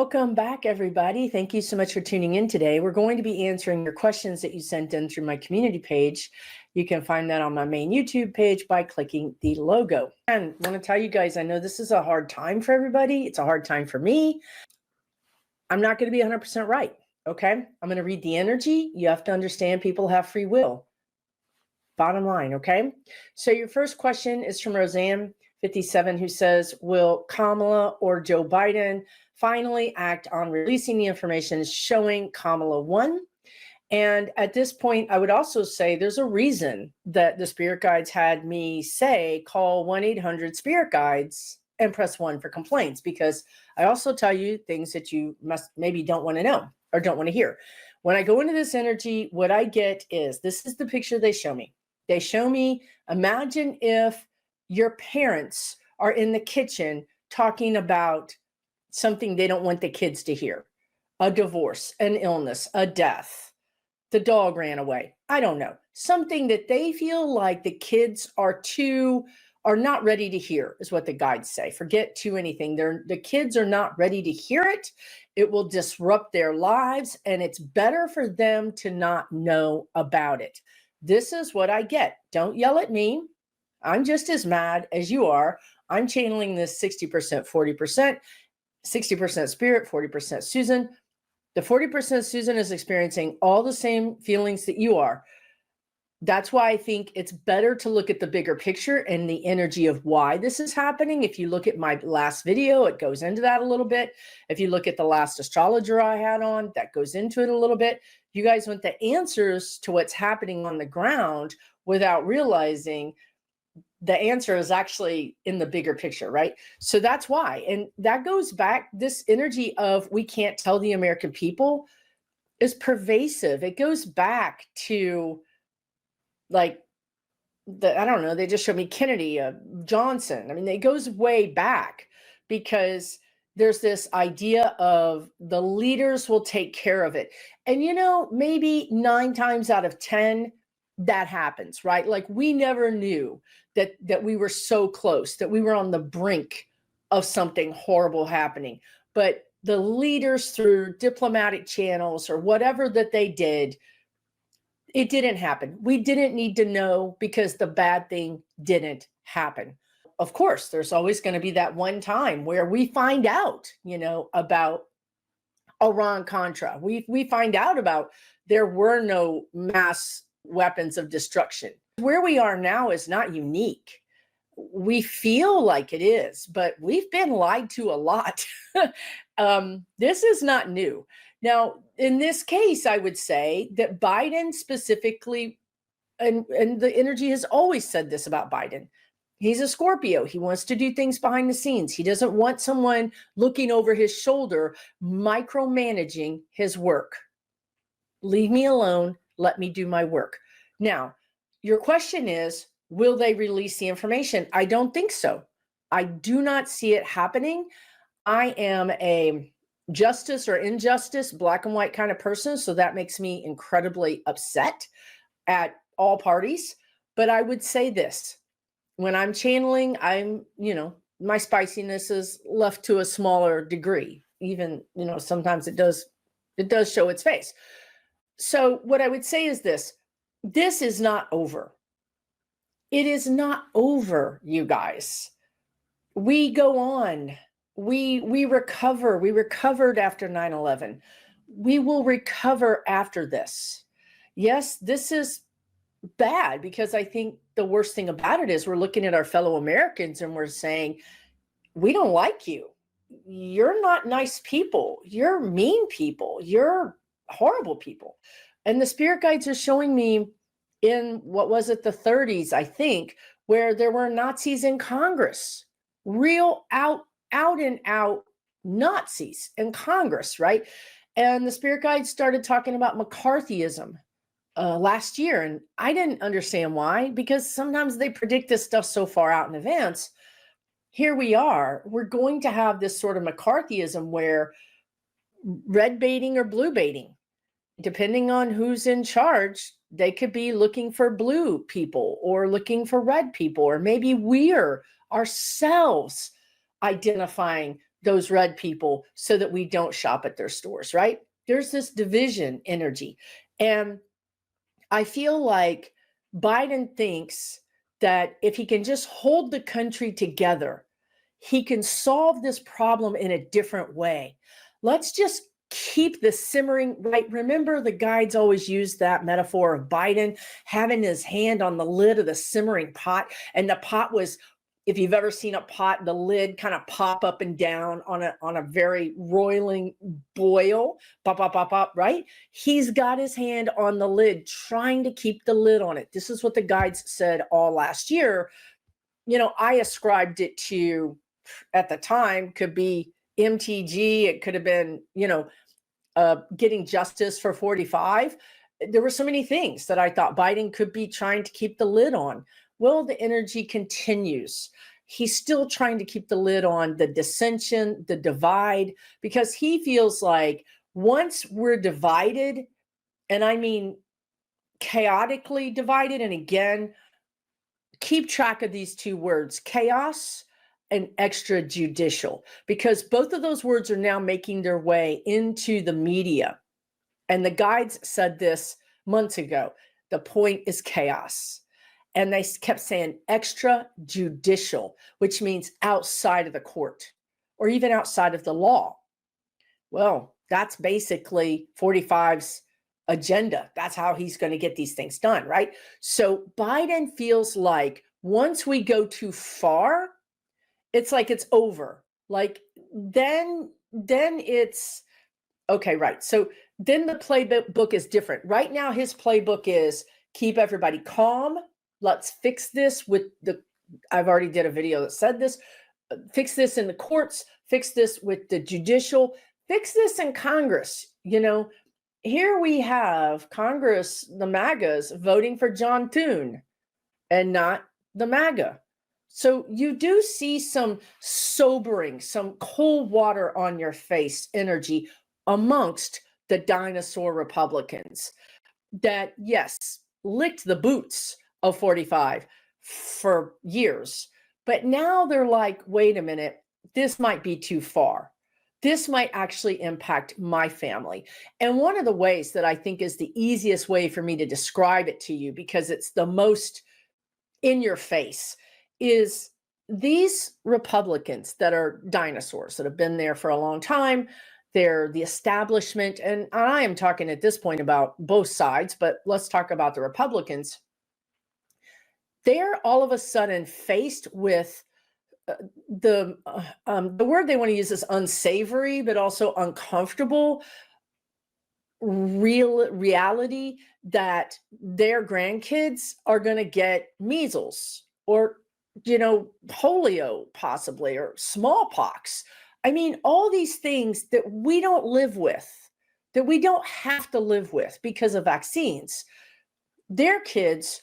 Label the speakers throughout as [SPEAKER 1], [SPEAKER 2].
[SPEAKER 1] Welcome back, everybody. Thank you so much for tuning in today. We're going to be answering your questions that you sent in through my community page. You can find that on my main YouTube page by clicking the logo. And I want to tell you guys, I know this is a hard time for everybody. It's a hard time for me. I'm not going to be 100% right, okay? I'm going to read the energy. You have to understand people have free will. Bottom line, okay? So your first question is from Roseanne, 57, who says, will Kamala or Joe Biden finally act on releasing the information showing Kamala won? And at this point, I would also say there's a reason that the Spirit Guides had me say, call 1-800-SPIRIT GUIDES and press 1 for complaints, because I also tell you things that you maybe don't want to know or don't want to hear. When I go into this energy, what I get is, this is the picture they show me. They show me, imagine if your parents are in the kitchen talking about something they don't want the kids to hear. A divorce, an illness, a death, the dog ran away. I don't know. Something that they feel like the kids are not ready to hear is what the guides say. Forget to anything. The kids are not ready to hear it. It will disrupt their lives, and it's better for them to not know about it. This is what I get. Don't yell at me. I'm just as mad as you are. I'm channeling this 60%, 40%, 60% spirit, 40% Susan. The 40% Susan is experiencing all the same feelings that you are. That's why I think it's better to look at the bigger picture and the energy of why this is happening. If you look at my last video, it goes into that a little bit. If you look at the last astrologer I had on, that goes into it a little bit. You guys want the answers to what's happening on the ground without realizing the answer is actually in the bigger picture, right? So that's why. And that goes back, this energy of we can't tell the American people is pervasive. It goes back to, like, I don't know, they just showed me Kennedy, Johnson. I mean, it goes way back, because there's this idea of the leaders will take care of it. And, you know, maybe 9 times out of 10, that happens, right? Like, we never knew that we were so close, that we were on the brink of something horrible happening. But the leaders, through diplomatic channels or whatever that they did, it didn't happen. We didn't need to know, because the bad thing didn't happen. Of course, there's always going to be that one time where we find out, you know, about Iran-Contra. We find out about there were no mass weapons of destruction. Where we are now is not unique. We feel like it is, but we've been lied to a lot. This is not new. Now, in this case, I would say that Biden specifically, and the energy has always said this about Biden, he's a Scorpio. He wants to do things behind the scenes. He doesn't want someone looking over his shoulder, micromanaging his work. Leave me alone. Let me do my work. Now, your question is, will they release the information? I don't think so. I do not see it happening. I am a justice or injustice, black and white kind of person, so that makes me incredibly upset at all parties. But I would say this, when I'm channeling, I'm, you know, my spiciness is left to a smaller degree. Even, you know, sometimes it does show its face. So what I would say is this is not over. It is not over, you guys. We go on. We recover. We recovered after 9/11. We will recover after this. Yes, this is bad, because I think the worst thing about it is we're looking at our fellow Americans and we're saying, we don't like you. You're not nice people. You're mean people. You're horrible people. And the Spirit Guides are showing me, in what was it, the 30s, I think, where there were Nazis in Congress, real out and out Nazis in Congress, right? And the Spirit Guides started talking about McCarthyism last year. And I didn't understand why, because sometimes they predict this stuff so far out in advance. Here we are. We're going to have this sort of McCarthyism where red baiting or blue baiting, depending on who's in charge, they could be looking for blue people or looking for red people, or maybe we're ourselves identifying those red people so that we don't shop at their stores, right? There's this division energy. And I feel like Biden thinks that if he can just hold the country together, he can solve this problem in a different way. Let's just keep the simmering, right? Remember, the guides always use that metaphor of Biden having his hand on the lid of the simmering pot. And the pot was, if you've ever seen a pot, the lid kind of pop up and down on a very roiling boil, pop, pop, pop, pop, right? He's got his hand on the lid, trying to keep the lid on it. This is what the guides said all last year. You know, I ascribed it to, at the time, could be MTG. It could have been, you know, getting justice for 45. There were so many things that I thought Biden could be trying to keep the lid on. Well, the energy continues. He's still trying to keep the lid on the dissension, the divide, because he feels like once we're divided, and I mean chaotically divided, and again, keep track of these two words, chaos and extrajudicial, because both of those words are now making their way into the media. And the guides said this months ago. The point is chaos. And they kept saying extrajudicial, which means outside of the court or even outside of the law. Well, that's basically 45's agenda. That's how he's going to get these things done, right? So Biden feels like once we go too far, it's like it's over. Like then it's okay, right? So then the playbook is different. Right now, his playbook is keep everybody calm. Let's fix this with I've already did a video that said this. Fix this in the courts. Fix this with the judicial. Fix this in Congress. You know, here we have Congress, the MAGAs, voting for John Thune and not the MAGA. So you do see some sobering, some cold water on your face energy amongst the dinosaur Republicans that, yes, licked the boots of 45 for years. But now they're like, wait a minute, this might be too far. This might actually impact my family. And one of the ways that I think is the easiest way for me to describe it to you, because it's the most in your face, is these Republicans that are dinosaurs that have been there for a long time. They're the establishment. And I am talking at this point about both sides, but let's talk about the Republicans. They're all of a sudden faced with the word they want to use is unsavory, but also uncomfortable reality that their grandkids are going to get measles or, you know, polio possibly, or smallpox. I mean, all these things that we don't live with, that we don't have to live with because of vaccines. Their kids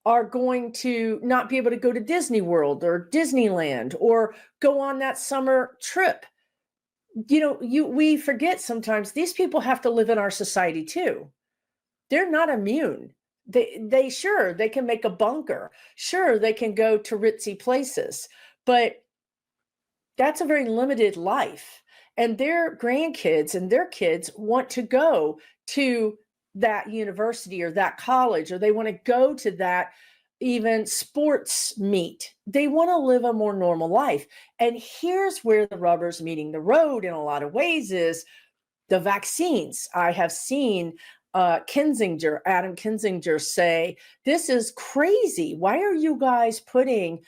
[SPEAKER 1] are going to not be able to go to Disney World or Disneyland or go on that summer trip. You know, we forget sometimes these people have to live in our society too. They're not immune. They sure, they can make a bunker. Sure, they can go to ritzy places, but that's a very limited life. And their grandkids and their kids want to go to that university or that college, or they want to go to that even sports meet. They want to live a more normal life. And here's where the rubber's meeting the road in a lot of ways is the vaccines. I have seen Adam Kinzinger say, this is crazy. Why are you guys putting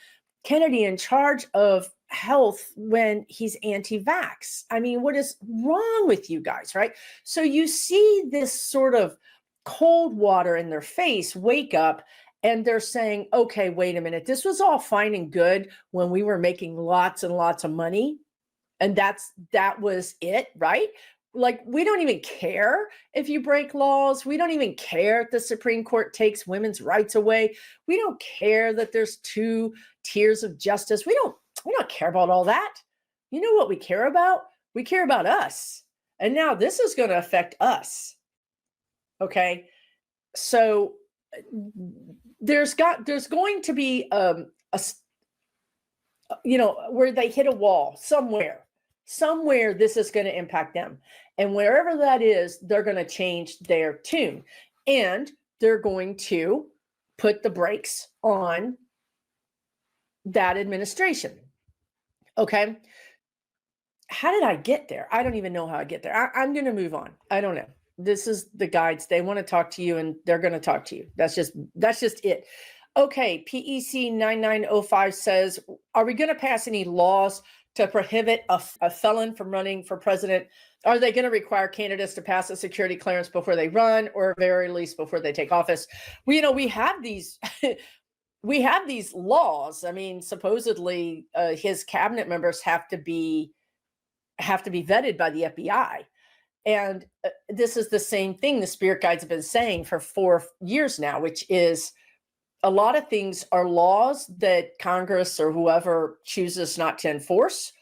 [SPEAKER 1] Kennedy in charge of health when he's anti-vax? I mean, what is wrong with you guys, right? So you see this sort of cold water in their face wake up, and they're saying, okay, wait a minute. This was all fine and good when we were making lots and lots of money. And that was it, right? Like, we don't even care if you break laws. We don't even care if the Supreme Court takes women's rights away. We don't care that there's 2 tiers of justice. We don't care about all that. You know what we care about? We care about us. And now this is going to affect us. Okay. So there's going to be where they hit a wall somewhere. somewhere this is going to impact them. And wherever that is, they're going to change their tune. And they're going to put the brakes on that administration. Okay. How did I get there? I don't even know how I get there. I'm going to move on. I don't know. This is the guides. They want to talk to you and they're going to talk to you. That's just it. Okay. PEC 9905 says, are we going to pass any laws to prohibit a felon from running for president? Are they going to require candidates to pass a security clearance before they run, or at very least before they take office? We have these we have these laws. I mean, supposedly his cabinet members have to be vetted by the FBI. And this is the same thing the spirit guides have been saying for 4 years now, which is a lot of things are laws that Congress or whoever chooses not to enforce,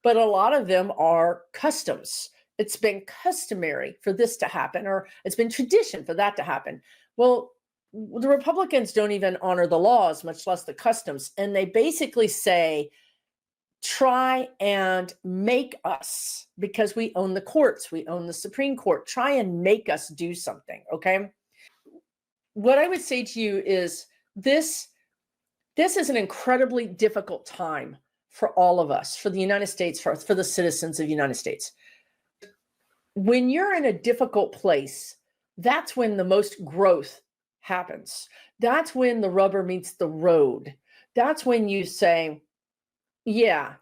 [SPEAKER 1] but a lot of them are customs. It's been customary for this to happen, or it's been tradition for that to happen. Well, the Republicans don't even honor the laws, much less the customs. And they basically say, try and make us, because we own the courts, we own the Supreme Court, try and make us do something. Okay. What I would say to you is this is an incredibly difficult time for all of us, for the United States, for the citizens of the United States. When you're in a difficult place, that's when the most growth happens. That's when the rubber meets the road. That's when you say, yeah,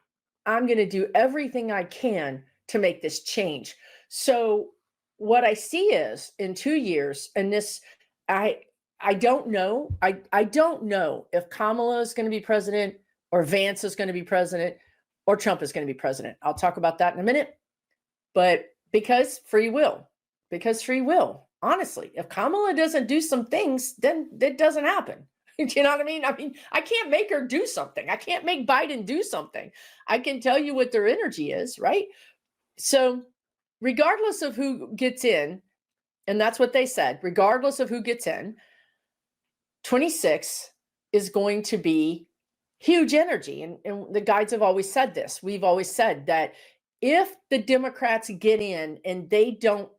[SPEAKER 1] I'm going to do everything I can to make this change. So what I see is in 2 years, and this, I don't know. I don't know if Kamala is going to be president, or Vance is going to be president, or Trump is going to be president. I'll talk about that in a minute. But because free will, honestly, if Kamala doesn't do some things, then it doesn't happen. You know what I mean? I can't make her do something. I can't make Biden do something. I can tell you what their energy is, right? So regardless of who gets in, and that's what they said, regardless of who gets in, 26 is going to be huge energy. And the guides have always said this. We've always said that if the Democrats get in and they don't,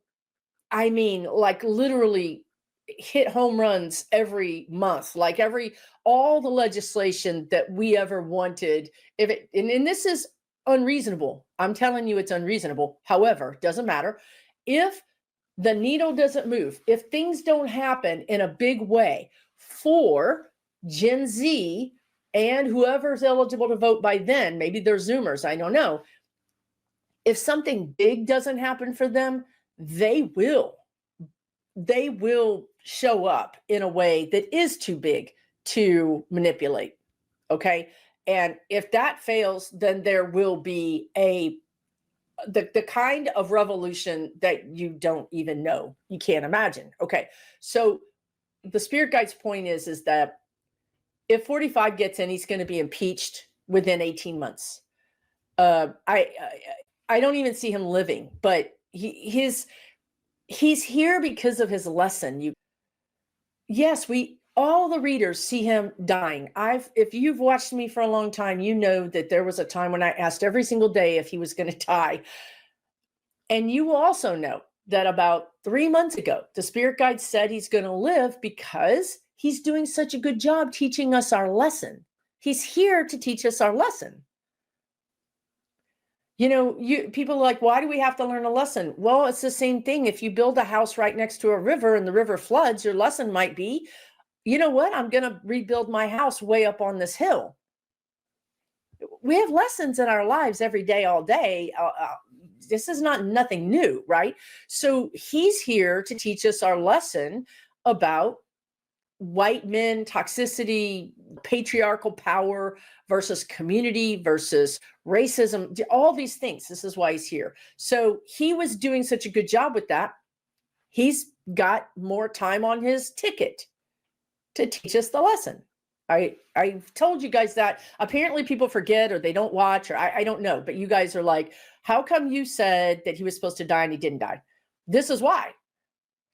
[SPEAKER 1] like literally hit home runs every month, like all the legislation that we ever wanted, and this is unreasonable. I'm telling you, it's unreasonable. However, doesn't matter. If the needle doesn't move, if things don't happen in a big way for Gen Z and whoever's eligible to vote by then, maybe they're Zoomers, I don't know. If something big doesn't happen for them, they will show up in a way that is too big to manipulate. Okay. And if that fails, then there will be the kind of revolution that you don't even know, you can't imagine. Okay. So the spirit guide's point is that if 45 gets in, he's going to be impeached within 18 months. I don't even see him living, but he's here because of his lesson. All the readers see him dying. If you've watched me for a long time, you know that there was a time when I asked every single day if he was going to die. And you will also know that about 3 months ago, the spirit guide said he's going to live because he's doing such a good job teaching us our lesson. He's here to teach us our lesson. People are like, why do we have to learn a lesson? Well, it's the same thing. If you build a house right next to a river and the river floods, your lesson might be, you know what? I'm going to rebuild my house way up on this hill. We have lessons in our lives every day, all day. This is nothing new, right? So he's here to teach us our lesson about white men, toxicity, patriarchal power versus community versus racism, all these things. This is why he's here. So he was doing such a good job with that. He's got more time on his ticket to teach us the lesson. I've told you guys that. Apparently people forget, or they don't watch, or I don't know, but you guys are like, how come you said that he was supposed to die and he didn't die? This is why.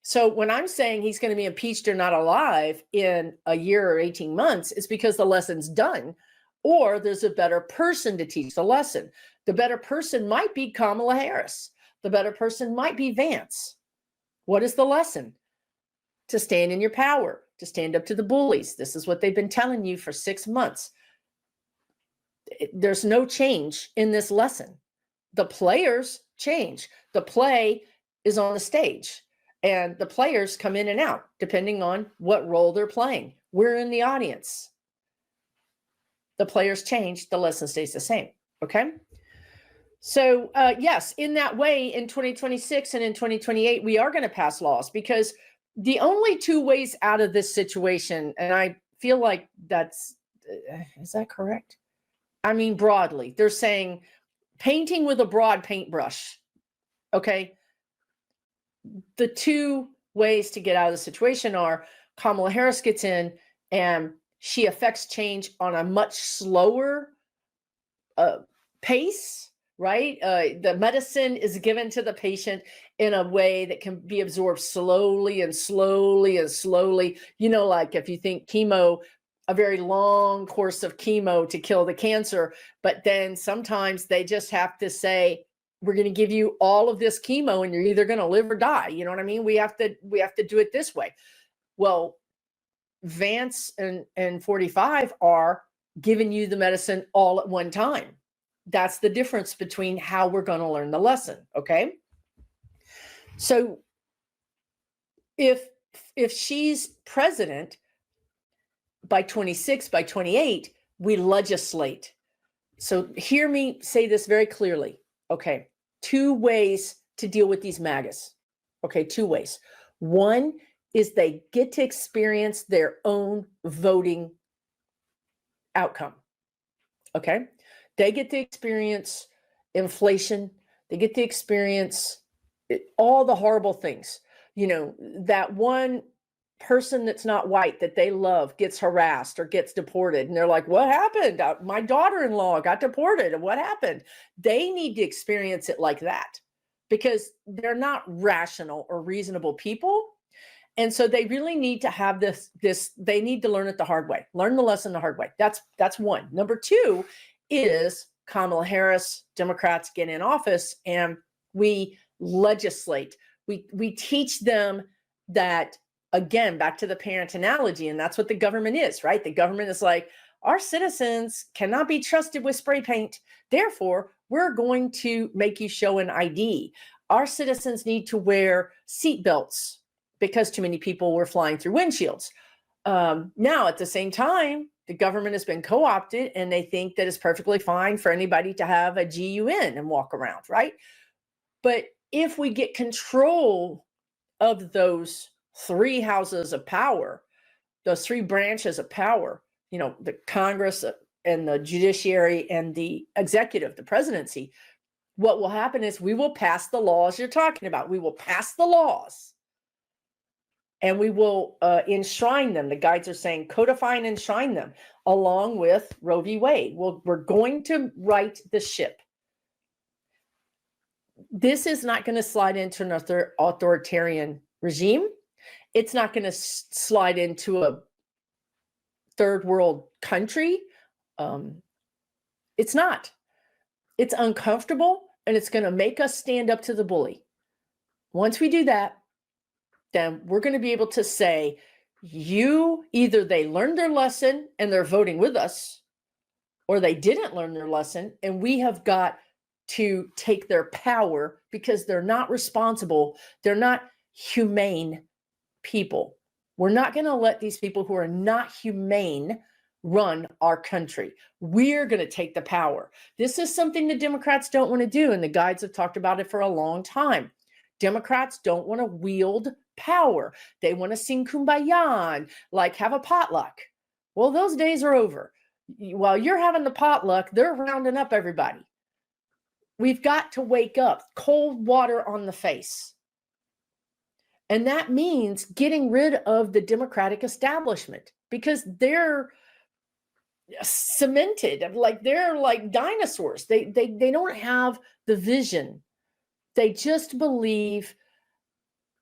[SPEAKER 1] So when I'm saying he's going to be impeached or not alive in a year or 18 months, it's because the lesson's done, or there's a better person to teach the lesson. The better person might be Kamala Harris. The better person might be Vance. What is the lesson? To stand in your power, to stand up to the bullies. This is what they've been telling you for 6 months. There's no change in this lesson. The players change. The play is on the stage, and the players come in and out depending on what role they're playing. We're in the audience. The players change, the lesson stays the same. Okay. So yes, in that way, in 2026 and in 2028, we are going to pass laws, because the only two ways out of this situation, and I feel like that's, is that correct? I mean, broadly, they're saying painting with a broad paintbrush. Okay. The two ways to get out of the situation are Kamala Harris gets in and she affects change on a much slower pace, right? The medicine is given to the patient in a way that can be absorbed slowly and slowly and slowly. You know, like if you think chemo, a very long course of chemo to kill the cancer, but then sometimes they just have to say, we're going to give you all of this chemo and you're either going to live or die. You know what I mean? We have to do it this way. Well, Vance and 45 are giving you the medicine all at one time. That's the difference between how we're going to learn the lesson. Okay. So if she's president by 26, by 28, we legislate. So hear me say this very clearly. Okay. 2 ways to deal with these MAGAs. Okay. 2 ways. One is they get to experience their own voting outcome. Okay. They get to experience inflation. They get to experience all the horrible things. You know, that one person that's not white that they love gets harassed or gets deported. And they're like, what happened? My daughter-in-law got deported. And what happened? They need to experience it like that, because they're not rational or reasonable people. And so they really need to have this, they need to learn it the hard way, learn the lesson the hard way. That's one. Number 2 is Kamala Harris, Democrats get in office and we legislate. We teach them that, again, back to the parent analogy, and that's what the government is, right? The government is like, our citizens cannot be trusted with spray paint. Therefore, we're going to make you show an ID. Our citizens need to wear seatbelts because too many people were flying through windshields. Now, at the same time, the government has been co-opted and they think that it's perfectly fine for anybody to have a GUN and walk around, right? But if we get control of those 3 houses of power, those 3 branches of power, you know, the Congress and the judiciary and the executive, the presidency, what will happen is we will pass the laws you're talking about. We will pass the laws. And we will enshrine them. The guides are saying codify and enshrine them along with Roe v. Wade. We're going to right the ship. This is not going to slide into an authoritarian regime. It's not going to slide into a third world country. It's not. It's uncomfortable and it's going to make us stand up to the bully. Once we do that, then we're going to be able to say, either they learned their lesson and they're voting with us, or they didn't learn their lesson and we have got to take their power because they're not responsible. They're not humane people. We're not going to let these people who are not humane run our country. We're going to take the power. This is something the Democrats don't want to do, and the guides have talked about it for a long time. Democrats don't want to wield power. They want to sing Kumbaya and like have a potluck. Well, those days are over. While you're having the potluck, they're rounding up everybody. We've got to wake up, cold water on the face. And that means getting rid of the Democratic establishment because they're cemented, like they're like dinosaurs. They don't have the vision. They just believe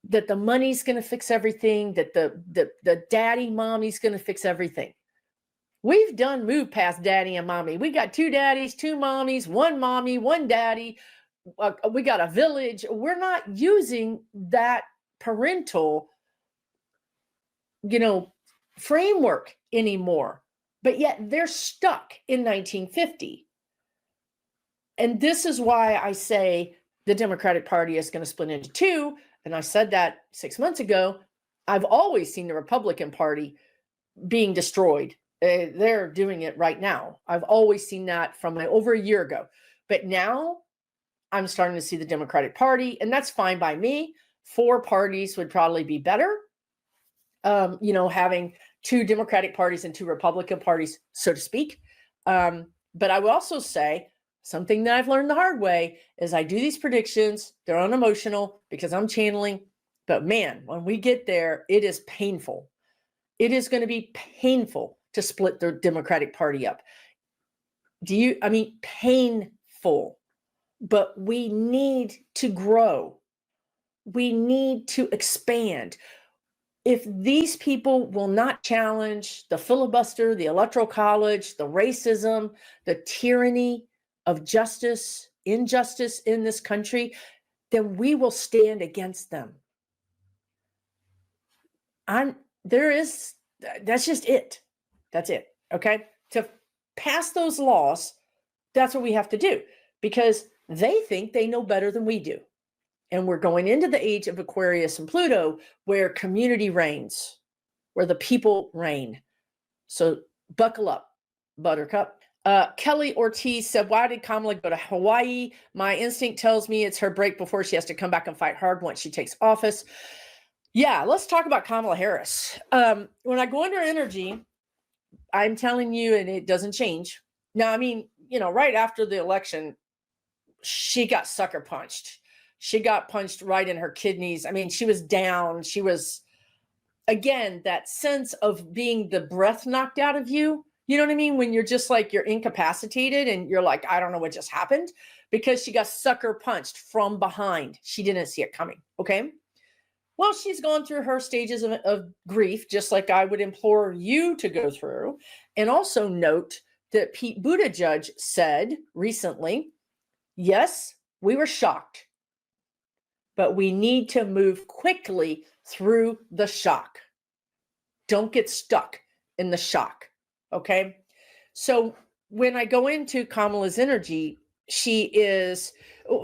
[SPEAKER 1] that the money's going to fix everything, that the daddy mommy's going to fix everything. We've done moved past daddy and mommy. We got 2 daddies, 2 mommies, 1 mommy, 1 daddy. We got a village. We're not using that parental, framework anymore. But yet they're stuck in 1950. And this is why I say the Democratic Party is going to split into 2. And I said that 6 months ago. I've always seen the Republican Party being destroyed. They're doing it right now. I've always seen that from over a year ago. But now I'm starting to see the Democratic Party, and that's fine by me. 4 parties would probably be better. Having 2 Democratic parties and 2 Republican parties, so to speak. But I will also say something that I've learned the hard way is I do these predictions. They're unemotional because I'm channeling. But man, when we get there, it is painful. It is going to be painful to split the Democratic Party up. Painful. But we need to grow. We need to expand. If these people will not challenge the filibuster, the electoral college, the racism, the tyranny of injustice in this country, then we will stand against them. That's just it. That's it. Okay. To pass those laws, that's what we have to do because they think they know better than we do. And we're going into the age of Aquarius and Pluto where community reigns, where the people reign. So buckle up, Buttercup. Kelly Ortiz said, why did Kamala go to Hawaii? My instinct tells me it's her break before she has to come back and fight hard once she takes office. Yeah, let's talk about Kamala Harris. When I go into her energy, I'm telling you, and it doesn't change. Now, right after the election, she got sucker punched. She got punched right in her kidneys. She was down. She was, again, that sense of being the breath knocked out of you. You know what I mean? When you're just like, you're incapacitated and you're like, I don't know what just happened because she got sucker punched from behind. She didn't see it coming. Okay. Well, she's gone through her stages of grief, just like I would implore you to go through. And also note that Pete Buttigieg said recently, yes, we were shocked, but we need to move quickly through the shock. Don't get stuck in the shock. Okay. So when I go into Kamala's energy, she is,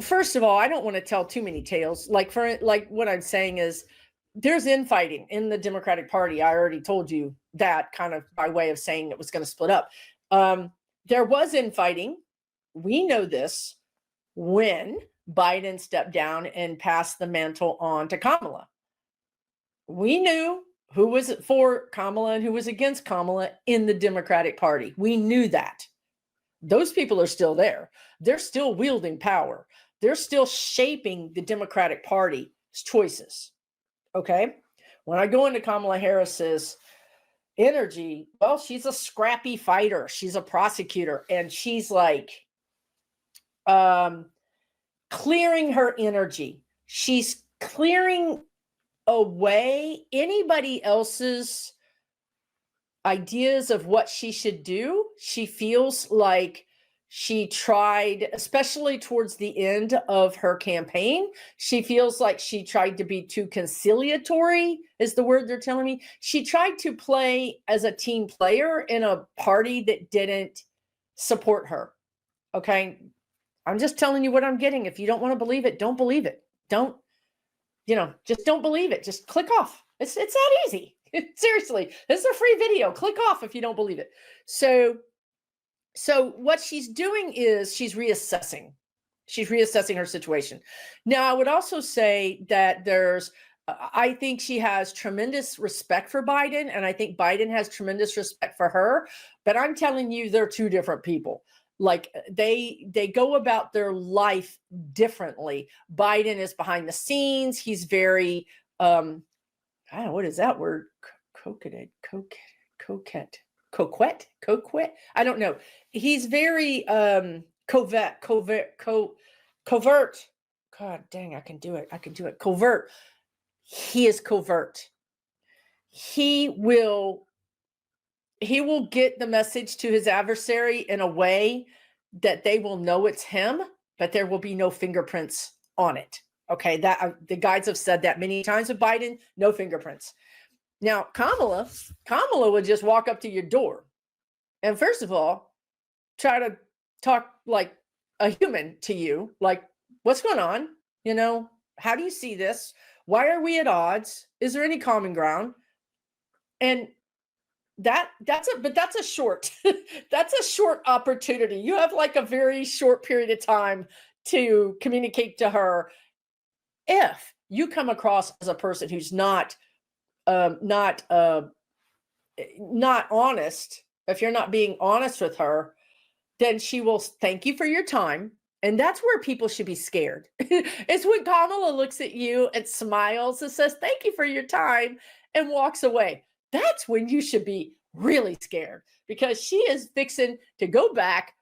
[SPEAKER 1] first of all, I don't want to tell too many tales. Like what I'm saying is there's infighting in the Democratic Party. I already told you that kind of by way of saying it was going to split up. There was infighting. We know this when Biden stepped down and passed the mantle on to Kamala. We knew who was for Kamala and who was against Kamala in the Democratic Party. We knew that. Those people are still there. They're still wielding power. They're still shaping the Democratic Party's choices. Okay? When I go into Kamala Harris's energy, well, she's a scrappy fighter. She's a prosecutor. And she's like clearing her energy. She's clearing away anybody else's ideas of what she should do. She feels like she tried, especially towards the end of her campaign, she feels like she tried to be too conciliatory, is the word they're telling me. She tried to play as a team player in a party that didn't support her. Okay. I'm just telling you what I'm getting. If you don't want to believe it, don't believe it. Don't, just don't believe it. Just click off. It's that easy. Seriously, this is a free video. Click off if you don't believe it. So what she's doing is she's reassessing. She's reassessing her situation. Now, I would also say that I think she has tremendous respect for Biden, and I think Biden has tremendous respect for her. But I'm telling you, they're 2 different people. Like they go about their life differently. Biden is behind the scenes. He's very, I don't know, what is that word? Coquette. I don't know. He's very covert. God dang, I can do it. Covert. He is covert. He will he will get the message to his adversary in a way that they will know it's him, but there will be no fingerprints on it. Okay, that the guides have said that many times with Biden, no fingerprints. Now, Kamala would just walk up to your door and first of all, try to talk like a human to you, like, what's going on? You know, how do you see this? Why are we at odds? Is there any common ground? And that's a short that's a short opportunity. You have like a very short period of time to communicate to her. If you come across as a person who's not honest, if you're not being honest with her, then she will thank you for your time. And that's where people should be scared. It's when Kamala looks at you and smiles and says, thank you for your time, and walks away. That's when you should be really scared, because she is fixing to go back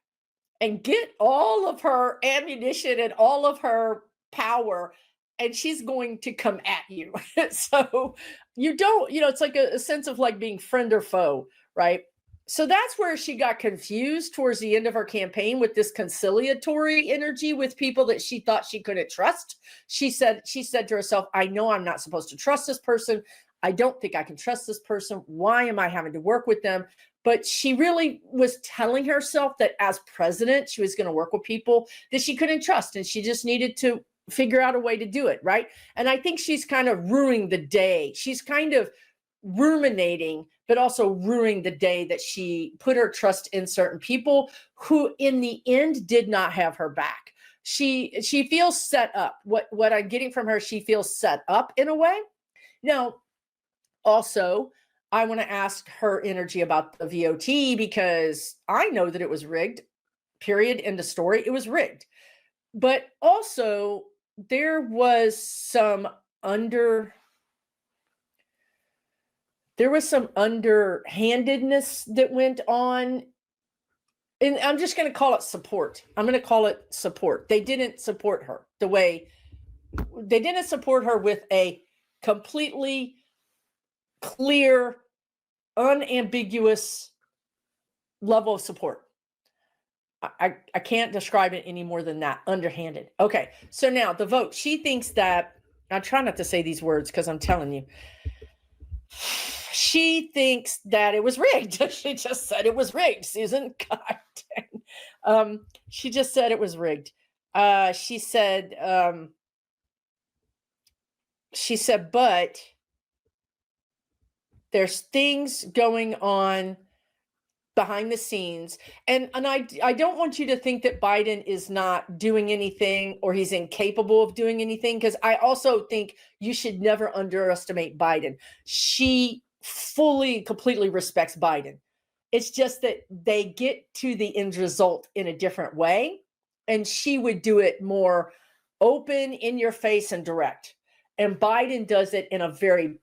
[SPEAKER 1] and get all of her ammunition and all of her power, and she's going to come at you. So you don't, it's like a sense of like being friend or foe, right? So that's where she got confused towards the end of her campaign, with this conciliatory energy with people that she thought she couldn't trust. She said to herself, I know I'm not supposed to trust this person. I don't think I can trust this person. Why am I having to work with them? But she really was telling herself that as president, she was going to work with people that she couldn't trust, and she just needed to figure out a way to do it, right? And I think she's kind of ruining the day. She's kind of ruminating, but also ruining the day that she put her trust in certain people who in the end did not have her back. She feels set up. What I'm getting from her, she feels set up in a way. Now, also, I want to ask her energy about the VOT, because I know that it was rigged, period, end of story. It was rigged. But also there was some underhandedness that went on. And I'm just going to call it support. I'm going to call it support. They didn't support her they didn't support her with a completely clear, unambiguous level of support. I can't describe it any more than that. Underhanded. Okay. So now the vote, she thinks that, I try not to say these words because I'm telling you, she thinks that it was rigged. She just said it was rigged, Susan. God dang. She just said it was rigged. She said, but there's things going on behind the scenes. And I don't want you to think that Biden is not doing anything or he's incapable of doing anything, because I also think you should never underestimate Biden. She fully, completely respects Biden. It's just that they get to the end result in a different way. And she would do it more open, in your face, and direct. And Biden does it in a very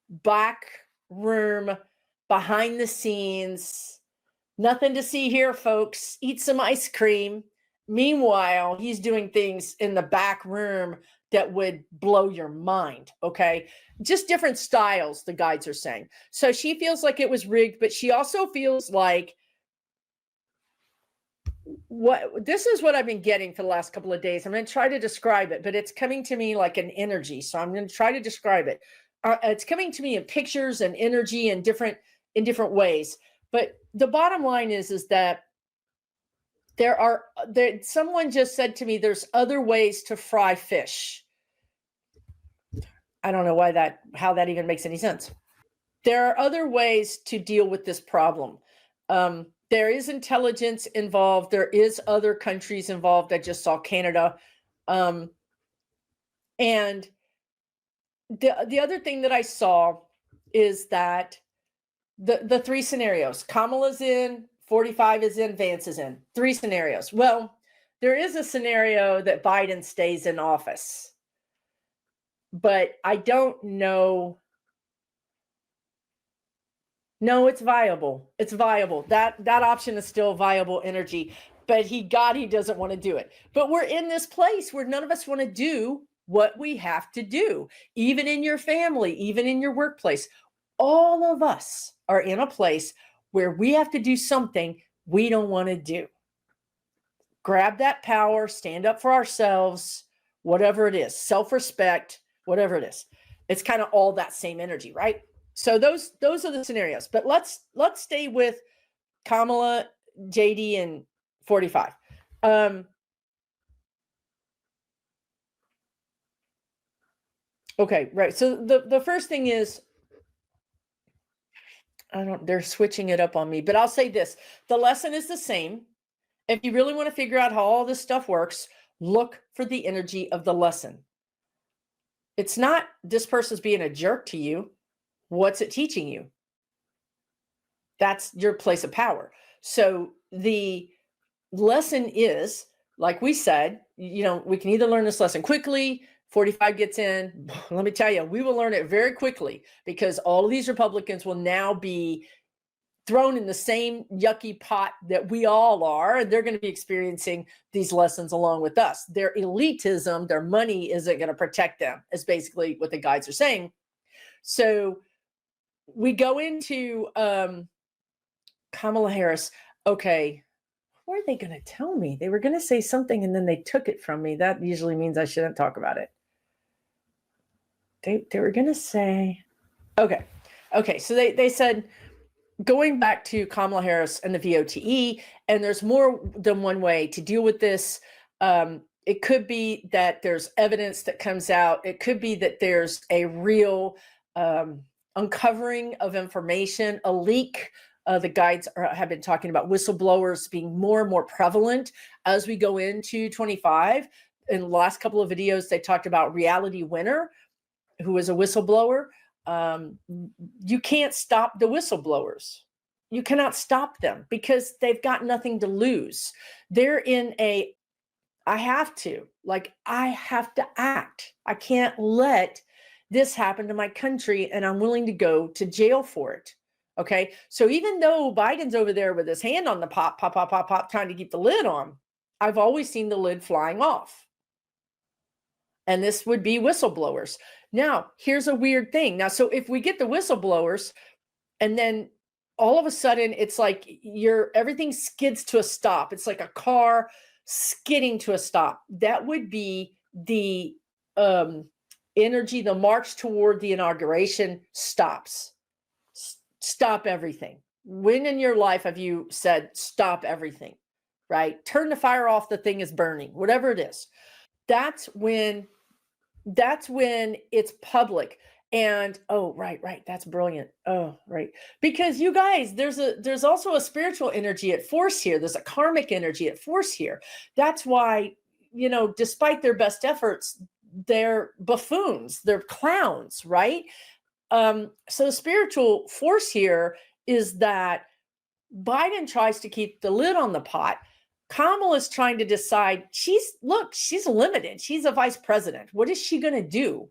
[SPEAKER 1] back room, behind the scenes. Nothing to see here, folks. Eat some ice cream. Meanwhile, he's doing things in the back room that would blow your mind, okay? Just different styles, the guides are saying. So she feels like it was rigged, but she also feels like this is what I've been getting for the last couple of days. I'm going to try to describe it, but it's coming to me like an energy. So I'm going to try to describe it. It's coming to me in pictures and energy and different ways. But the bottom line is that someone just said to me, there's other ways to fry fish. I don't know how that even makes any sense. There are other ways to deal with this problem. There is intelligence involved. There is other countries involved. I just saw Canada. And the other thing that I saw is that the three scenarios, Kamala's in, 45 is in, Vance is in, 3 scenarios. Well, there is a scenario that Biden stays in office, but I don't know. No, it's viable. It's viable. That option is still viable energy, but he doesn't want to do it. But we're in this place where none of us want to do what we have to do, even in your family, even in your workplace. all of us are in a place where we have to do something we don't want to do. Grab that power, stand up for ourselves, whatever it is, self-respect, whatever it is. It's kind of all that same energy, right? So those are the scenarios. But let's stay with Kamala, JD, and 45. Okay, right. So the first thing is, they're switching it up on me, but I'll say this. The lesson is the same. If you really want to figure out how all this stuff works, look for the energy of the lesson. It's not this person's being a jerk to you. What's it teaching you? That's your place of power. So the lesson is, like we said, we can either learn this lesson quickly. 45 gets in. Let me tell you, we will learn it very quickly, because all of these Republicans will now be thrown in the same yucky pot that we all are, and they're going to be experiencing these lessons along with us. Their elitism, their money isn't going to protect them, is basically what the guides are saying. So we go into Kamala Harris. Okay, what are they going to tell me? They were going to say something and then they took it from me. That usually means I shouldn't talk about it. They were going to say, okay. So they said, going back to Kamala Harris and the VOTE, and there's more than one way to deal with this. It could be that there's evidence that comes out. It could be that there's a real uncovering of information, a leak. The guides have been talking about whistleblowers being more and more prevalent as we go into 25. In the last couple of videos, they talked about Reality Winner, who is a whistleblower. You can't stop the whistleblowers. You cannot stop them because they've got nothing to lose. They're in I have to act. I can't let this happen to my country, and I'm willing to go to jail for it. Okay. So even though Biden's over there with his hand on the pop, trying to keep the lid on, I've always seen the lid flying off. And this would be whistleblowers. Now, here's a weird thing. Now, so if we get the whistleblowers, and then all of a sudden it's like everything skids to a stop. It's like a car skidding to a stop. That would be the energy, the march toward the inauguration stops. Stop everything. When in your life have you said, stop everything, right? Turn the fire off. The thing is burning, whatever it is. That's when it's public. And right, that's brilliant. Oh, right. Because you guys, there's also a spiritual energy at force here. There's a karmic energy at force here. That's why, despite their best efforts, they're buffoons, they're clowns, right? So the spiritual force here is that Biden tries to keep the lid on the pot. Kamala's trying to decide, she's limited. She's a vice president. What is she going to do?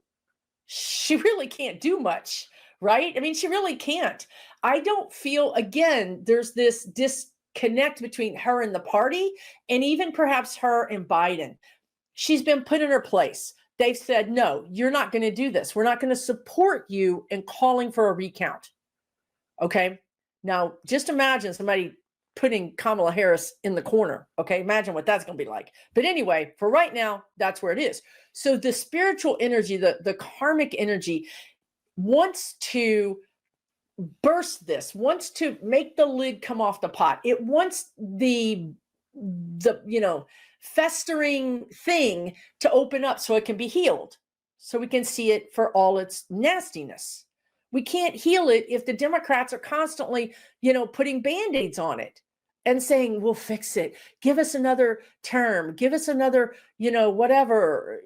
[SPEAKER 1] She really can't do much, right? I mean, she really can't. I don't feel, again, there's this disconnect between her and the party, and even perhaps her and Biden. She's been put in her place. They've said, no, you're not going to do this. We're not going to support you in calling for a recount. Okay. Now, just imagine somebody putting Kamala Harris in the corner. Okay. Imagine what that's going to be like. But anyway, for right now, that's where it is. So the spiritual energy, the karmic energy wants to burst this, wants to make the lid come off the pot. It wants the festering thing to open up so it can be healed, so we can see it for all its nastiness. We can't heal it if the Democrats are constantly, putting Band-Aids on it and saying, we'll fix it. Give us another term. Give us another, whatever.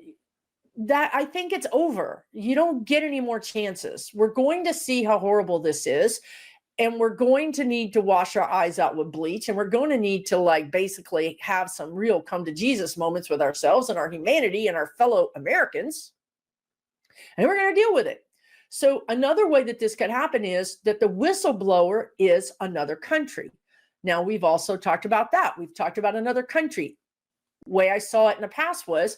[SPEAKER 1] That, I think it's over. You don't get any more chances. We're going to see how horrible this is. And we're going to need to wash our eyes out with bleach. And we're going to need to basically have some real come to Jesus moments with ourselves and our humanity and our fellow Americans. And we're going to deal with it. So another way that this could happen is that the whistleblower is another country. Now, we've also talked about that. We've talked about another country. The way I saw it in the past was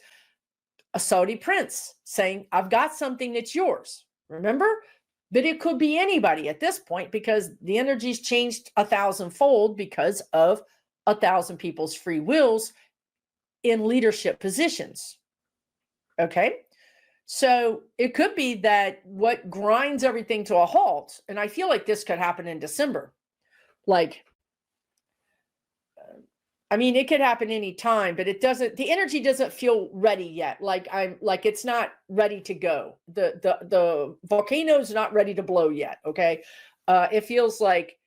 [SPEAKER 1] a Saudi prince saying, I've got something that's yours. Remember? But it could be anybody at this point because the energy's changed 1,000-fold because of 1,000 people's free wills in leadership positions. Okay. So it could be that what grinds everything to a halt, and I feel like this could happen in December. Like, I mean, it could happen any time, but it doesn't, the energy doesn't feel ready yet. Like it's not ready to go. The volcano's not ready to blow yet. Okay. It feels like,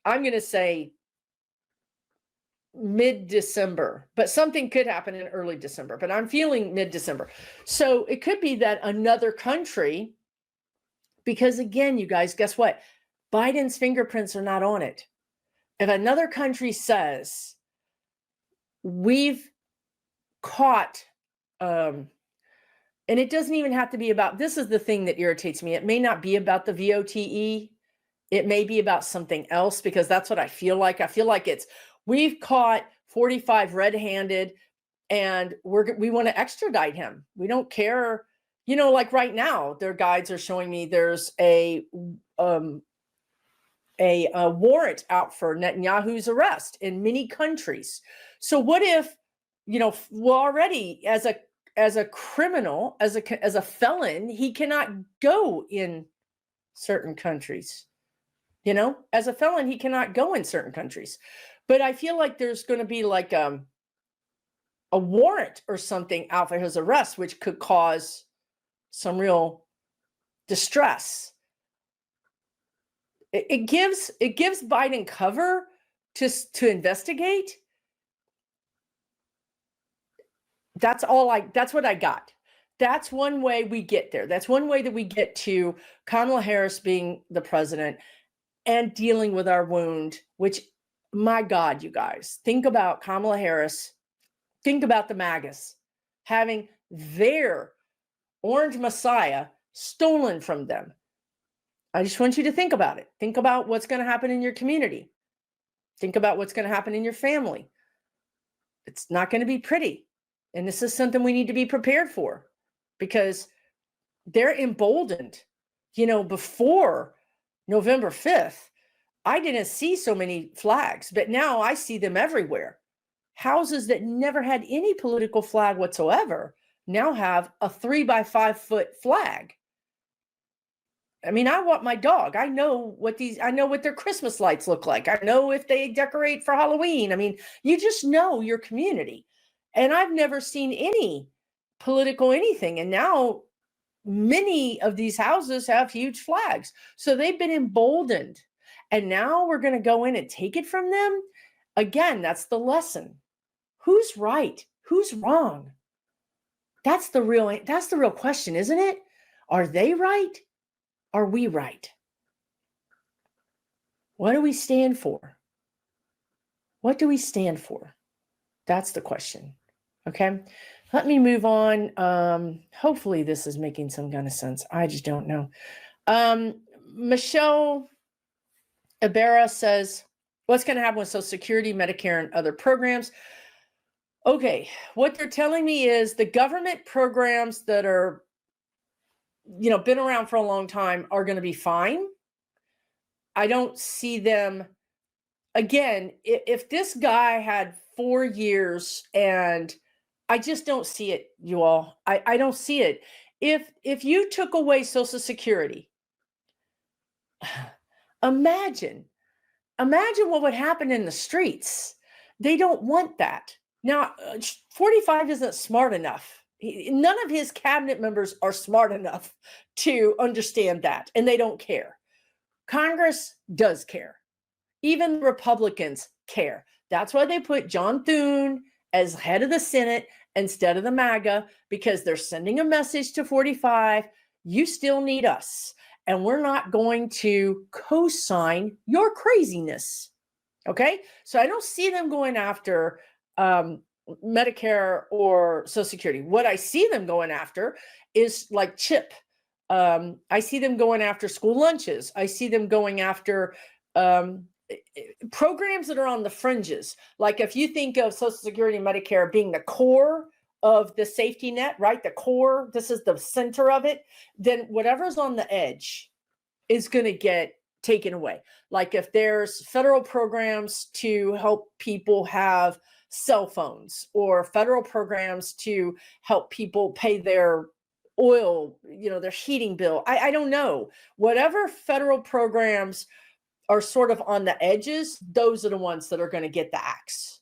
[SPEAKER 1] I'm going to say mid-December, but something could happen in early December, but I'm feeling mid-December. So it could be that another country, because again, you guys, guess what? Biden's fingerprints are not on it. If another country says, we've caught, and it doesn't even have to be about, this is the thing that irritates me. It may not be about the VOTE. It may be about something else, because that's what I feel like. I feel like it's, we've caught 45 red-handed and we want to extradite him. We don't care. You know, like right now, their guides are showing me there's a warrant out for Netanyahu's arrest in many countries. So what if, you know, well, already as a criminal, as a felon, he cannot go in certain countries. You know, as a felon, he cannot go in certain countries. But I feel like there's going to be like a warrant or something out for his arrest, which could cause some real distress. It gives Biden cover to investigate. That's what I got. That's one way we get there. That's one way that we get to Kamala Harris being the president and dealing with our wound, which, my God, you guys, think about Kamala Harris, think about the MAGAs having their orange messiah stolen from them. I just want you to think about it. Think about what's going to happen in your community. Think about what's going to happen in your family. It's not going to be pretty. And this is something we need to be prepared for, because they're emboldened. You know, before November 5th, I didn't see so many flags, but now I see them everywhere. Houses that never had any political flag whatsoever now have a 3-by-5 foot flag. I mean, I want my dog. I know what their Christmas lights look like. I know if they decorate for Halloween. I mean, you just know your community. And I've never seen any political anything. And now many of these houses have huge flags. So they've been emboldened. And now we're going to go in and take it from them. Again, that's the lesson. Who's right? Who's wrong? That's the real question, isn't it? Are they right? Are we right? What do we stand for? What do we stand for? That's the question. Okay. Let me move on. Hopefully this is making some kind of sense. I just don't know. Michelle Ibarra says, what's going to happen with Social Security, Medicare, and other programs? Okay. What they're telling me is the government programs that are, you know, been around for a long time are going to be fine. I don't see them. Again, if this guy had 4 years, and I just don't see it, you all. I don't see it. If you took away Social Security, imagine what would happen in the streets. They don't want that. Now, 45 isn't smart enough. None of his cabinet members are smart enough to understand that, and they don't care. Congress does care. Even Republicans care. That's why they put John Thune as head of the Senate instead of the MAGA, because they're sending a message to 45. You still need us, and we're not going to co-sign your craziness. Okay? So I don't see them going after Medicare or Social Security. What I see them going after is like CHIP. I see them going after school lunches. I see them going after programs that are on the fringes. Like if you think of Social Security and Medicare being the core of the safety net, right? The core, this is the center of it, then whatever's on the edge is going to get taken away. Like if there's federal programs to help people have cell phones, or federal programs to help people pay their oil, their heating bill. I don't know. Whatever federal programs are sort of on the edges, those are the ones that are going to get the axe.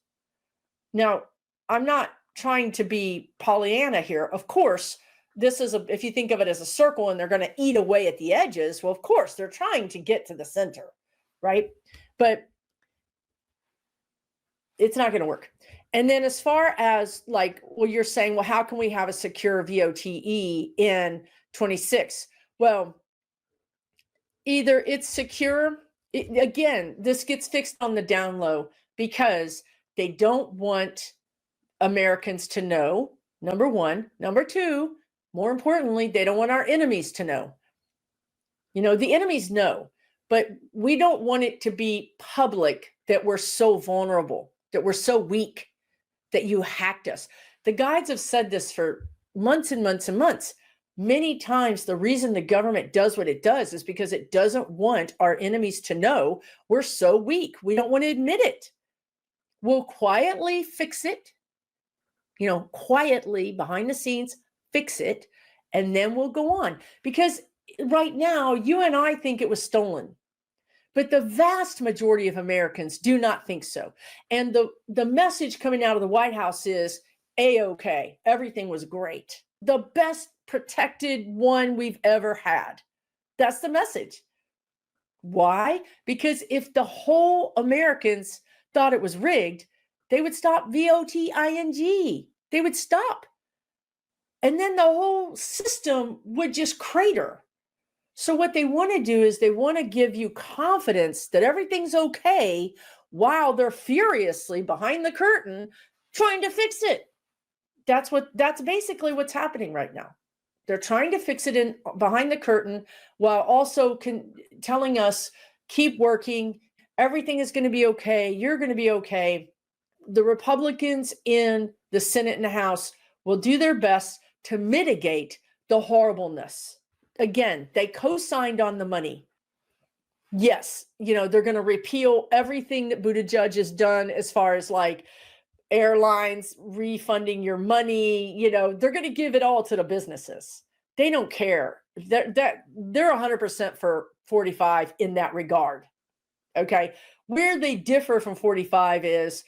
[SPEAKER 1] Now, I'm not trying to be Pollyanna here. Of course, this is if you think of it as a circle and they're going to eat away at the edges, well, of course, they're trying to get to the center, right? But it's not going to work. And then as far as you're saying, well, how can we have a secure VOTE in 26? Well, either it's secure, again, this gets fixed on the down low because they don't want Americans to know, number one. Number two, more importantly, they don't want our enemies to know. The enemies know, but we don't want it to be public that we're so vulnerable, that we're so weak, that you hacked us. The guides have said this for months and months and months. Many times, the reason the government does what it does is because it doesn't want our enemies to know we're so weak. We don't want to admit it. We'll quietly fix it, quietly behind the scenes, fix it, and then we'll go on. Because right now, you and I think it was stolen. But the vast majority of Americans do not think so. And the message coming out of the White House is A-OK. Everything was great. The best protected one we've ever had. That's the message. Why? Because if the whole Americans thought it was rigged, they would stop VOTING. They would stop. And then the whole system would just crater. So what they want to do is they want to give you confidence that everything's okay while they're furiously behind the curtain trying to fix it. That's basically what's happening right now. They're trying to fix it behind the curtain while also telling us, keep working. Everything is going to be okay. You're going to be okay. The Republicans in the Senate and the House will do their best to mitigate the horribleness. Again, they co-signed on the money. Yes, they're going to repeal everything that Buttigieg has done as far as airlines refunding your money. They're going to give it all to the businesses. They don't care. They're 100% for 45 in that regard. Okay. Where they differ from 45 is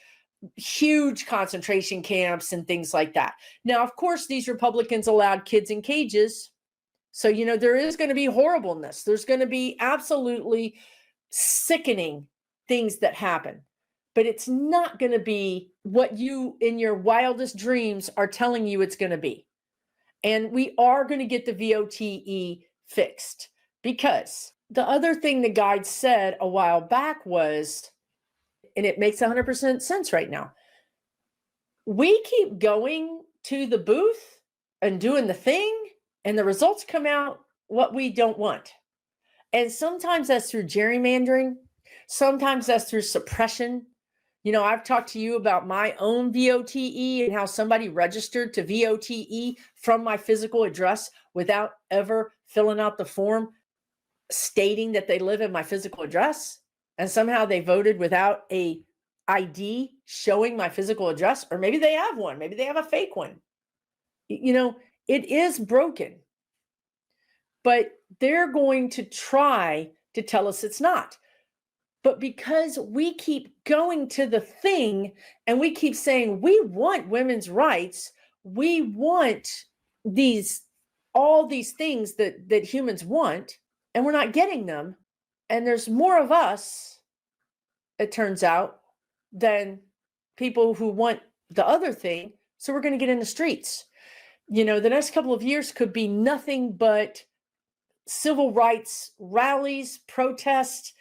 [SPEAKER 1] huge concentration camps and things like that. Now, of course, these Republicans allowed kids in cages. So, there is going to be horribleness. There's going to be absolutely sickening things that happen. But it's not going to be what you in your wildest dreams are telling you it's going to be. And we are going to get the VOTE fixed, because the other thing the guide said a while back was, and it makes 100% sense right now, we keep going to the booth and doing the thing, and the results come out what we don't want. And sometimes that's through gerrymandering. Sometimes that's through suppression. I've talked to you about my own VOTE and how somebody registered to VOTE from my physical address without ever filling out the form stating that they live in my physical address. And somehow they voted without a ID showing my physical address, or maybe they have one. Maybe they have a fake one. It is broken, but they're going to try to tell us it's not. But because we keep going to the thing and we keep saying we want women's rights, we want all these things that humans want, and we're not getting them. And there's more of us, it turns out, than people who want the other thing. So we're going to get in the streets. The next couple of years could be nothing but civil rights rallies, protests,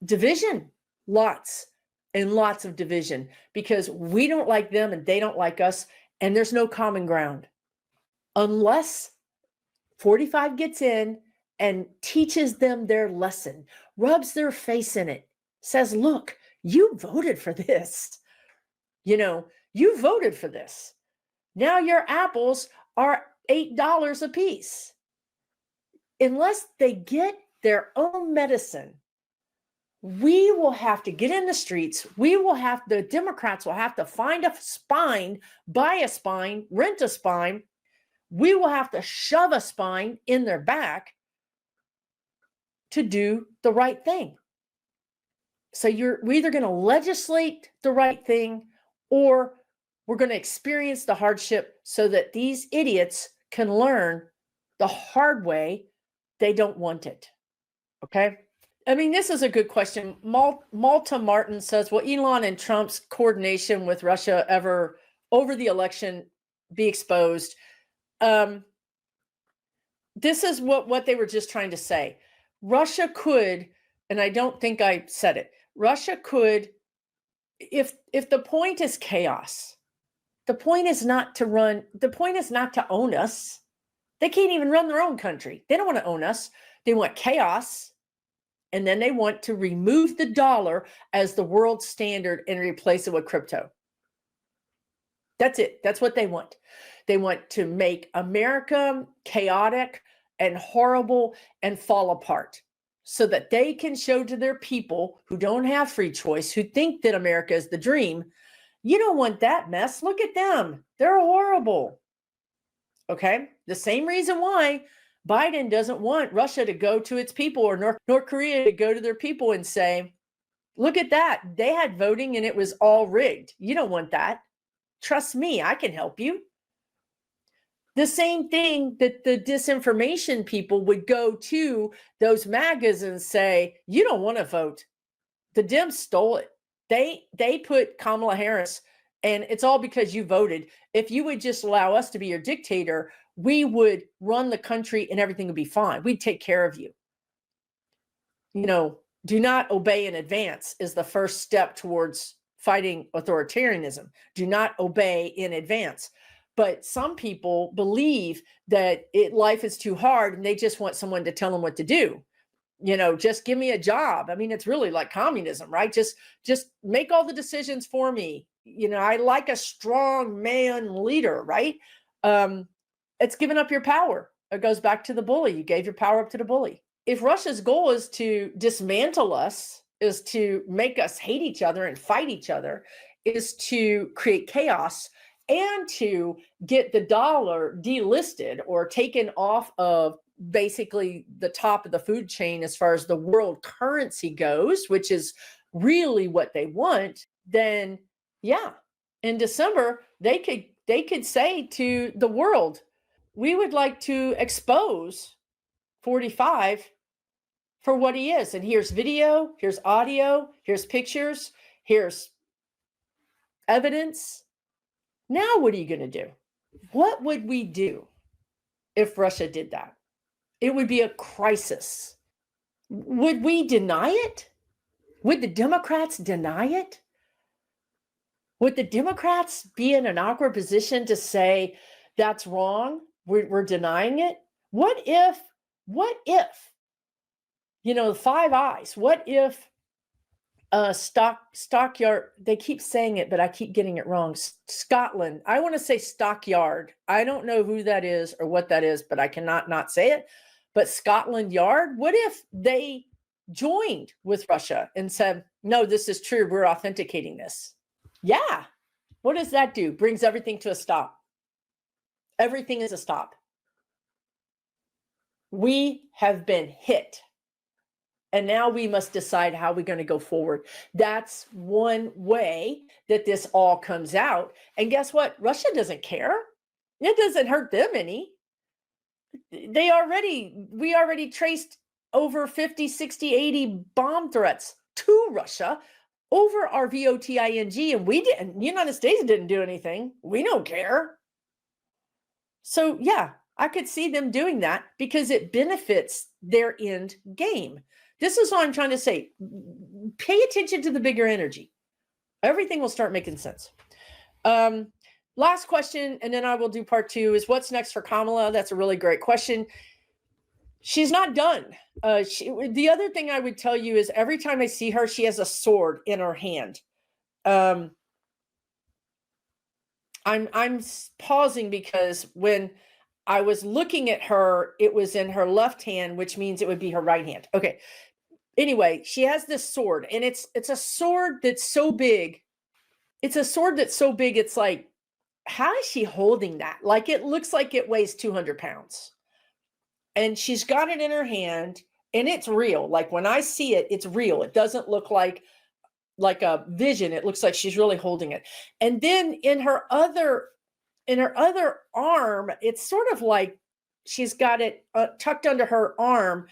[SPEAKER 1] division, lots and lots of division, because we don't like them and they don't like us, and there's no common ground unless 45 gets in and teaches them their lesson, rubs their face in it, says, look, you voted for this. You voted for this. Now your apples are $8 a piece. Unless they get their own medicine, we will have to get in the streets. The Democrats will have to find a spine, buy a spine, rent a spine. We will have to shove a spine in their back to do the right thing. So we're either going to legislate the right thing, or we're going to experience the hardship so that these idiots can learn the hard way they don't want it. Okay. I mean, this is a good question. Malta Martin says, will Elon and Trump's coordination with Russia ever over the election be exposed? This is what they were just trying to say. Russia could, and I don't think I said it, Russia could, if the point is chaos, the point is not to own us. They can't even run their own country. They don't want to own us. They want chaos. And then they want to remove the dollar as the world standard and replace it with crypto. That's it. That's what they want. They want to make America chaotic and horrible and fall apart so that they can show to their people who don't have free choice, who think that America is the dream, you don't want that mess. Look at them. They're horrible. Okay? The same reason why Biden doesn't want Russia to go to its people, or North Korea to go to their people and say, look at that. They had voting and it was all rigged. You don't want that. Trust me, I can help you. The same thing that the disinformation people would go to those MAGAs and say, you don't want to vote. The Dems stole it. They put Kamala Harris, and it's all because you voted. If you would just allow us to be your dictator, we would run the country and everything would be fine. We'd take care of you. You know, do not obey in advance is the first step towards fighting authoritarianism. Do not obey in advance. But some people believe that life is too hard and they just want someone to tell them what to do. You know, just give me a job. I mean, it's really like communism, right? Just make all the decisions for me. You know, I like a strong man leader, right? It's giving up your power. It goes back to the bully. You gave your power up to the bully. If Russia's goal is to dismantle us, is to make us hate each other and fight each other, is to create chaos, and to get the dollar delisted or taken off of basically the top of the food chain as far as the world currency goes, which is really what they want, then yeah, in December, they could say to the world, we would like to expose 45 for what he is. And here's video, here's audio, here's pictures, here's evidence. Now, what are you going to do? What would we do if Russia did that? It would be a crisis. Would we deny it? Would the Democrats deny it? Would the Democrats be in an awkward position to say, that's wrong, we're denying it? What if, you know, Five Eyes, what if Stockyard, they keep saying it, but I keep getting it wrong. Scotland. I want to say Stockyard. I don't know who that is or what that is, but I cannot not say it. But Scotland Yard, what if they joined with Russia and said, no, this is true. We're authenticating this. Yeah. What does that do? Brings everything to a stop. Everything is a stop. We have been hit. And now we must decide how we're going to go forward. That's one way that this all comes out. And guess what? Russia doesn't care. It doesn't hurt them any. We already traced over 50, 60, 80 bomb threats to Russia over our VOTING. And we didn't, the United States didn't do anything. We don't care. So yeah, I could see them doing that because it benefits their end game. This is what I'm trying to say. Pay attention to the bigger energy. Everything will start making sense. Last question, and then I will do part 2, is what's next for Kamala? That's a really great question. She's not done. The other thing I would tell you is every time I see her, she has a sword in her hand. I'm pausing because when I was looking at her, it was in her left hand, which means it would be her right hand. Okay. Anyway, she has this sword, and it's a sword that's so big. It's a sword that's so big. It's like, how is she holding that? Like, it looks like it weighs 200 pounds. And she's got it in her hand, and it's real. Like, when I see it, it's real. It doesn't look like a vision. It looks like she's really holding it. And then in her other arm, it's sort of like she's got it tucked under her arm,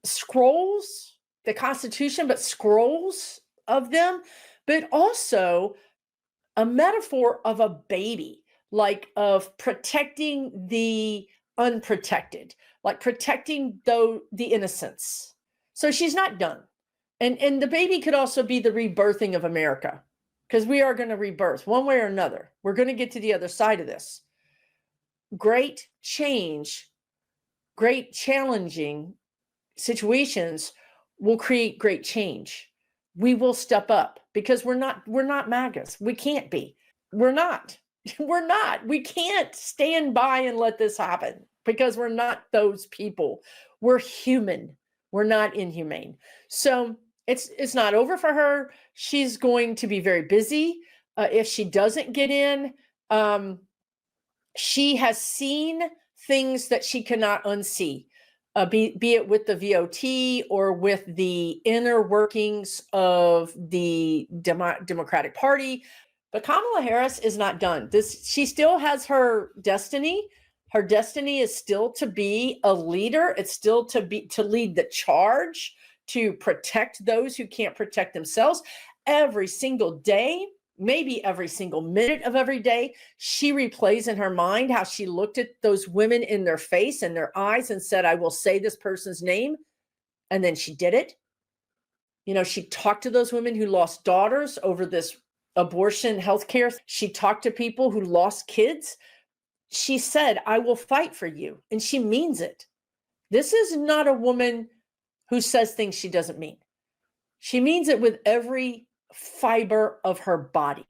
[SPEAKER 1] scrolls, the Constitution, but scrolls of them, but also a metaphor of a baby, like of protecting the unprotected, like protecting the innocents. So she's not done. And the baby could also be the rebirthing of America, because we are going to rebirth one way or another. We're going to get to the other side of this. Great change, great challenging situations will create great change. We will step up, because we're not MAGAs. We can't be. We're not. We can't stand by and let this happen, because we're not those people. We're human. We're not inhumane. So it's not over for her. She's going to be very busy. If she doesn't get in, she has seen things that she cannot unsee. Be it with the VOT or with the inner workings of the Democratic Party. But Kamala Harris is not done. She still has her destiny. Her destiny is still to be a leader. It's still to lead the charge, to protect those who can't protect themselves. Every single day, maybe every single minute of every day, she replays in her mind how she looked at those women in their face and their eyes and said, I will say this person's name. And then she did it. You know, she talked to those women who lost daughters over this abortion healthcare. She talked to people who lost kids. She said, I will fight for you. And she means it. This is not a woman who says things she doesn't mean. She means it with every fiber of her body,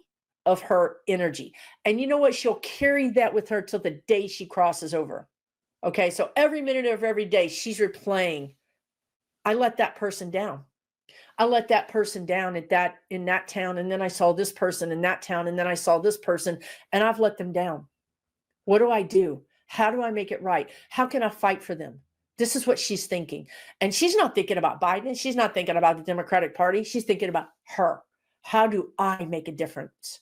[SPEAKER 1] of her energy. And you know what? She'll carry that with her till the day she crosses over. Okay, so every minute of every day, she's replaying, I let that person down. I let that person down in that town, and then I saw this person in that town, and then I saw this person, and I've let them down. What do I do? How do I make it right? How can I fight for them? This is what she's thinking. And she's not thinking about Biden. She's not thinking about the Democratic Party. She's thinking about her. How do I make a difference?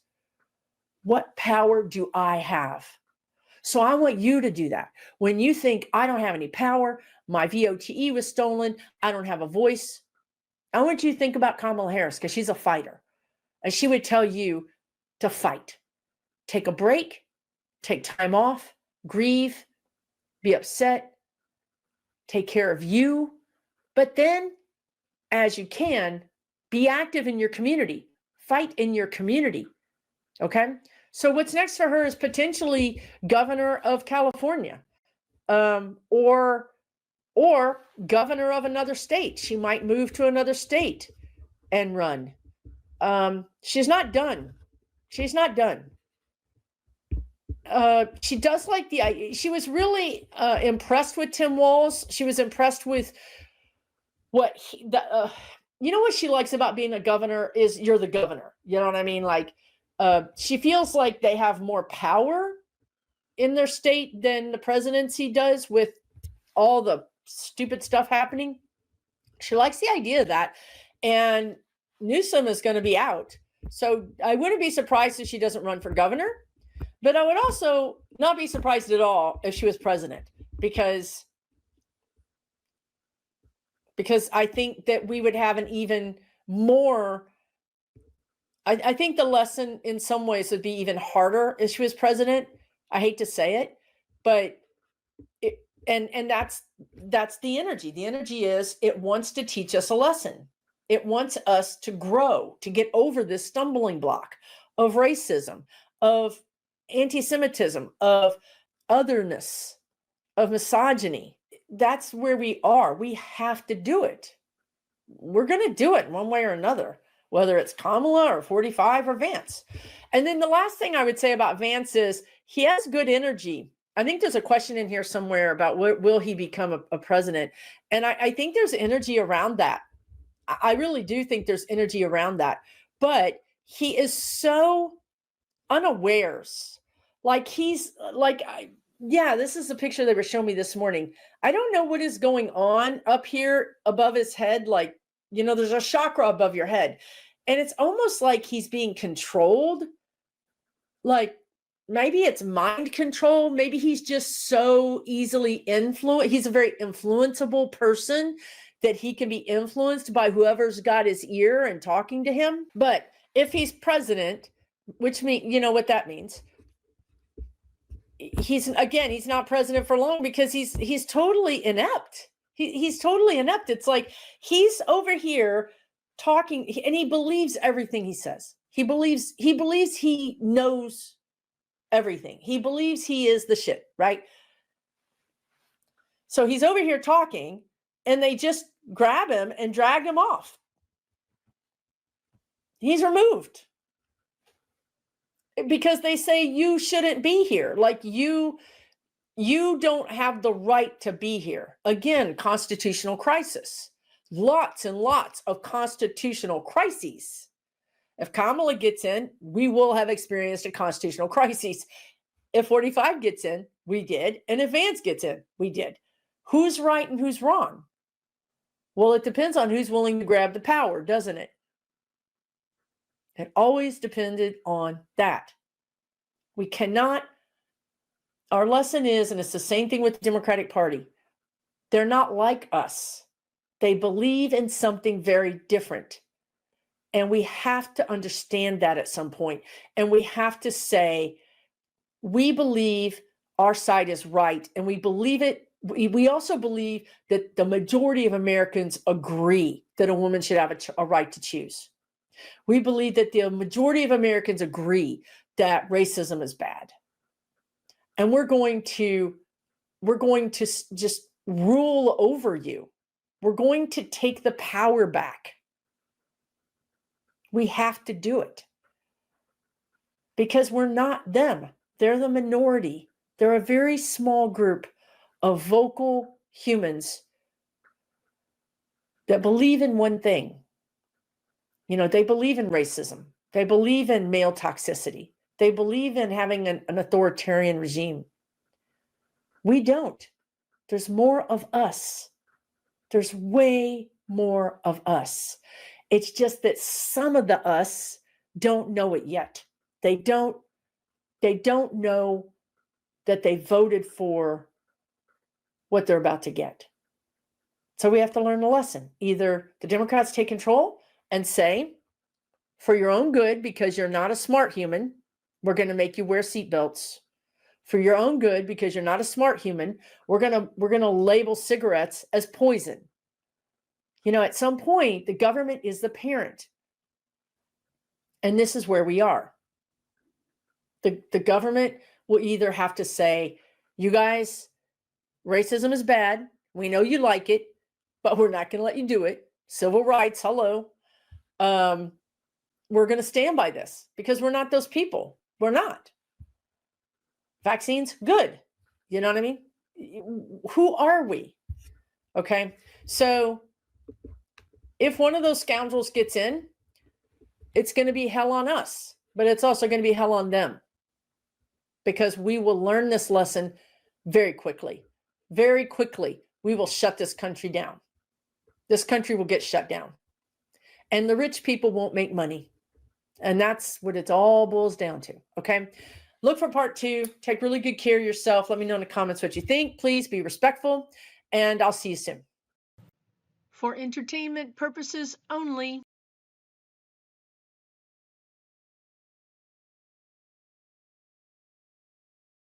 [SPEAKER 1] What power do I have? So I want you to do that. When you think, I don't have any power, my VOTE was stolen, I don't have a voice, I want you to think about Kamala Harris, because she's a fighter. And she would tell you to fight. Take a break, take time off, grieve, be upset, take care of you. But then, as you can, be active in your community, fight in your community. Okay? So what's next for her is potentially governor of California, or governor of another state. She might move to another state and run. She's not done. She's not done. She does like she was really impressed with Tim Walz. She was impressed with you know what she likes about being a governor is you're the governor. You know what I mean? Like, she feels like they have more power in their state than the presidency does, with all the stupid stuff happening. She likes the idea of that. And Newsom is going to be out. So I wouldn't be surprised if she doesn't run for governor. But I would also not be surprised at all if she was president, because I think that we would have an even more, I think the lesson in some ways would be even harder if she was president. I hate to say it, but that's the energy. The energy is it wants to teach us a lesson. It wants us to grow, to get over this stumbling block of racism, of anti-Semitism, of otherness, of misogyny. That's where we are. We have to do it. We're going to do it one way or another, whether it's Kamala or 45 or Vance. And then the last thing I would say about Vance is he has good energy. I think there's a question in here somewhere about will he become a president? And I think there's energy around that. I really do think there's energy around that. But he is so unawares. Like he's like, yeah, this is the picture they were showing me this morning. I don't know what is going on up here above his head. Like, you know, there's a chakra above your head. And it's almost like he's being controlled. Like maybe it's mind control. Maybe he's just so easily influenced. He's a very influenceable person that he can be influenced by whoever's got his ear and talking to him. But if he's president, which means, you know what that means. He's not president for long because he's totally inept. He's totally inept. It's like he's over here talking and he believes everything he says. He believes he knows everything. He believes he is the shit, right? So he's over here talking and they just grab him and drag him off. He's removed because they say you shouldn't be here. Like you don't have the right to be here. Again, constitutional crisis. Lots and lots of constitutional crises. If Kamala gets in, we will have experienced a constitutional crisis. If 45 gets in, we did. And if Vance gets in, we did. Who's right and who's wrong? Well, it depends on who's willing to grab the power, doesn't it? It always depended on that. We cannot, our lesson is, and it's the same thing with the Democratic Party, they're not like us. They believe in something very different. And we have to understand that at some point. And we have to say, we believe our side is right. And we believe it. We also believe that the majority of Americans agree that a woman should have a right to choose. We believe that the majority of Americans agree that racism is bad. And we're going to just rule over you. We're going to take the power back. We have to do it because we're not them. They're the minority. They're a very small group of vocal humans that believe in one thing. You know, they believe in racism. They believe in male toxicity. They believe in having an authoritarian regime. We don't. There's more of us. There's way more of us. It's just that some of the us don't know it yet. They don't know that they voted for what they're about to get. So we have to learn a lesson. Either the Democrats take control and say, for your own good, because you're not a smart human, we're going to make you wear seatbelts. For your own good, because you're not a smart human, we're going to label cigarettes as poison. You know, at some point, the government is the parent. And this is where we are. The government will either have to say, you guys, racism is bad. We know you like it, but we're not going to let you do it. Civil rights, hello. We're going to stand by this because we're not those people. We're not. Vaccines, good. You know what I mean? Who are we? Okay. So if one of those scoundrels gets in, it's going to be hell on us, but it's also going to be hell on them because we will learn this lesson very quickly. Very quickly, we will shut this country down. This country will get shut down. And the rich people won't make money. And that's what it all boils down to. Okay. Look for part 2. Take really good care of yourself. Let me know in the comments what you think. Please be respectful. And I'll see you soon. For entertainment purposes only.